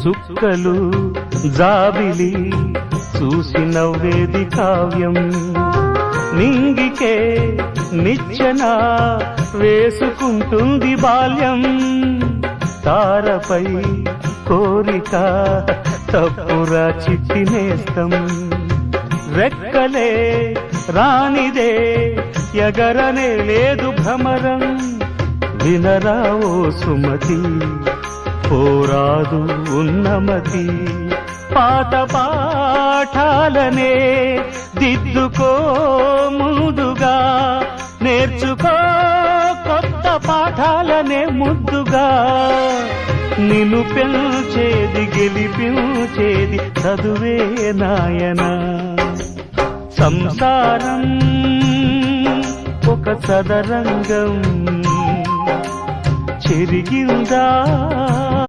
చుక్కలు జాబిలి చూసి నవ్వేది కావ్యం నింగికే నిచ్చెన వేసుకుంటుంది బాల్యం తారపై కోరిక తప్పురా చిట్టి నేస్తం రెక్కలే రానిదే ఎగరనే లేదు భ్రమరం వినరా ఓ సుమతి పోరాదు ఉన్నమతి పాత పాఠాలనే దిద్దుకో ముందుగా నేర్చుకో కొత్త పాఠాలనే ముద్దుగా నిన్ను పెంచేది గెలిపించేది చదువే నాయనా సంసారం ఒక చదరంగం చెరిగిందా